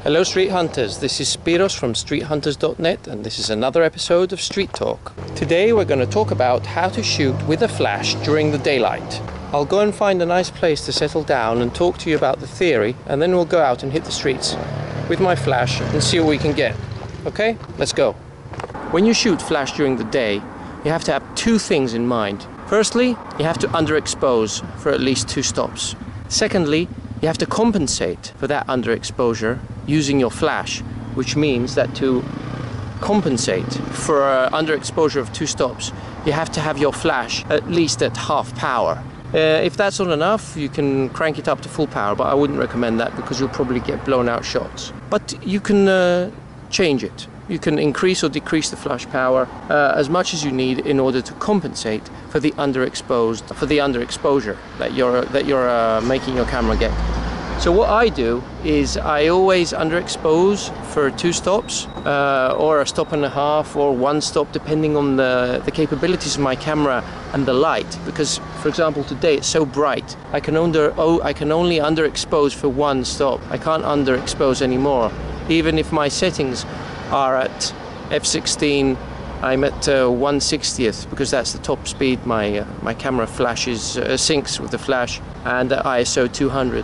Hello Street Hunters, this is Spyros from streethunters.net and this is another episode of Street Talk. Today we're going to talk about how to shoot with a flash during the daylight. I'll go and find a nice place to settle down and talk to you about the theory, and then we'll go out and hit the streets with my flash and see what we can get. Okay, let's go. When you shoot flash during the day, you have to have two things in mind. Firstly, you have to underexpose for at least 2 stops. Secondly, you have to compensate for that underexposure using your flash, which means that to compensate for underexposure of 2 stops, you have to have your flash at least at half power. If that's not enough, you can crank it up to full power, but I wouldn't recommend that because you'll probably get blown out shots. But you can change it. You can increase or decrease the flash power as much as you need in order to compensate for the underexposure that you're making your camera get. So what I do is I always underexpose for 2 stops or a stop and a half or 1 stop, depending on the capabilities of my camera and the light. Because, for example, today it's so bright, I can only underexpose for 1 stop. I can't underexpose anymore. Even if my settings are at f16, I'm at 1/60th because that's the top speed my camera flashes syncs with the flash, and ISO 200.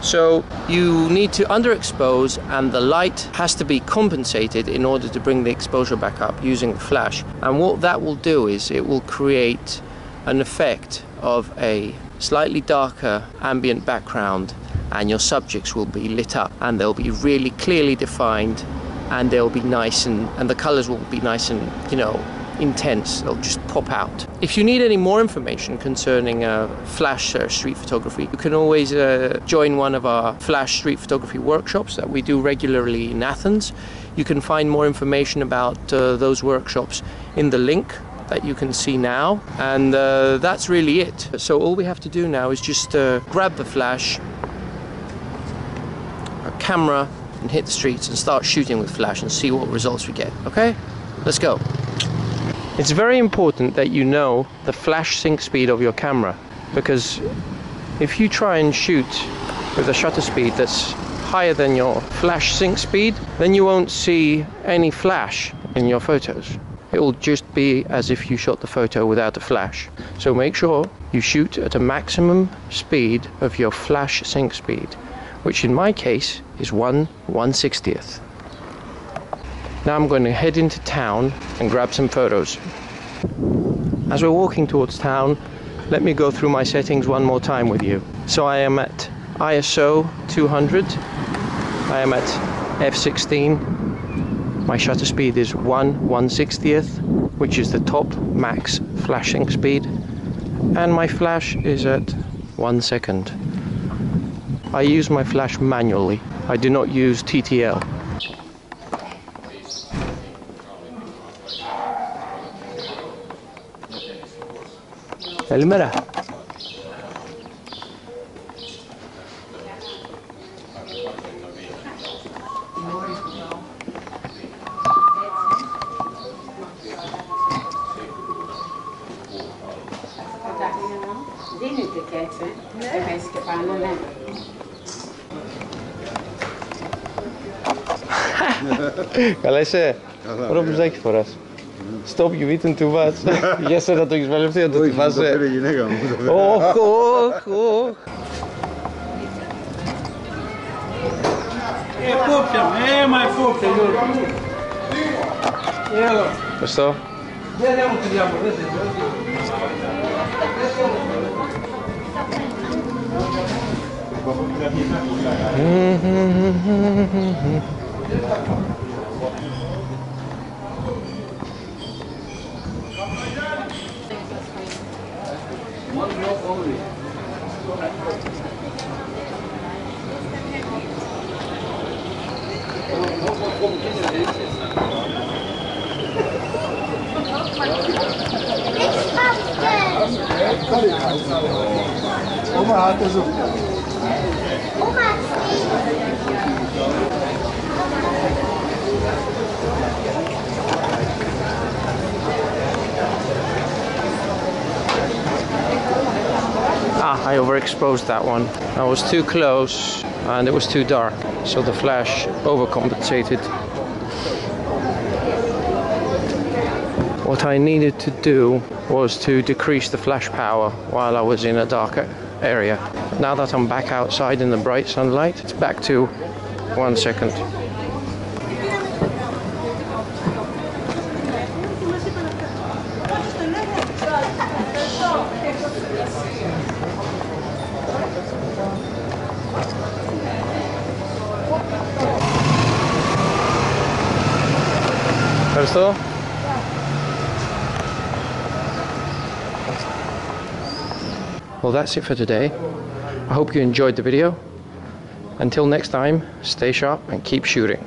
So you need to underexpose, and the light has to be compensated in order to bring the exposure back up using the flash. And what that will do is it will create an effect of a slightly darker ambient background, and your subjects will be lit up and they'll be really clearly defined, and they'll be nice and the colors will be nice and, you know, intense. They'll just pop out. If you need any more information concerning flash street photography, you can always join one of our flash street photography workshops that we do regularly in Athens. You can find more information about those workshops in the link that you can see now, and that's really it. So all we have to do now is just grab the flash, our camera, and hit the streets and start shooting with flash and see what results we get. Okay, let's go. It's very important that you know the flash sync speed of your camera, because if you try and shoot with a shutter speed that's higher than your flash sync speed, then you won't see any flash in your photos. It will just be as if you shot the photo without a flash. So make sure you shoot at a maximum speed of your flash sync speed, which in my case is 1/1/60th. Now I'm going to head into town and grab some photos. As we're walking towards town, let me go through my settings one more time with you. So I am at ISO 200, I am at f16, my shutter speed is 1/1/60th, which is the top max flashing speed, and my flash is at 1 second. I use my flash manually, I do not use TTL. Καλημέρα. Δίνετε και έτσι, δεν έχεις και πάνω, ναι. Καλά είσαι, ωραίο μπουζάκι φοράς. Stop, you've eaten too much. Για σένα το έχεις βαλευτεί, να το θυμάσαι. Το πήρε η γυναίκα μου. Όχ. Κόπια, μα κόπια, Γιώργο. Ευχαριστώ. Δεν έχω τη διάμορφη, δεν Oma hat er so. I overexposed that one. I was too close. and it was too dark, so the flash overcompensated. What I needed to do was to decrease the flash power while I was in a darker area. Now that I'm back outside in the bright sunlight, it's back to 1 second. That's all? Well, that's it for today. I hope you enjoyed the video. Until next time, stay sharp and keep shooting.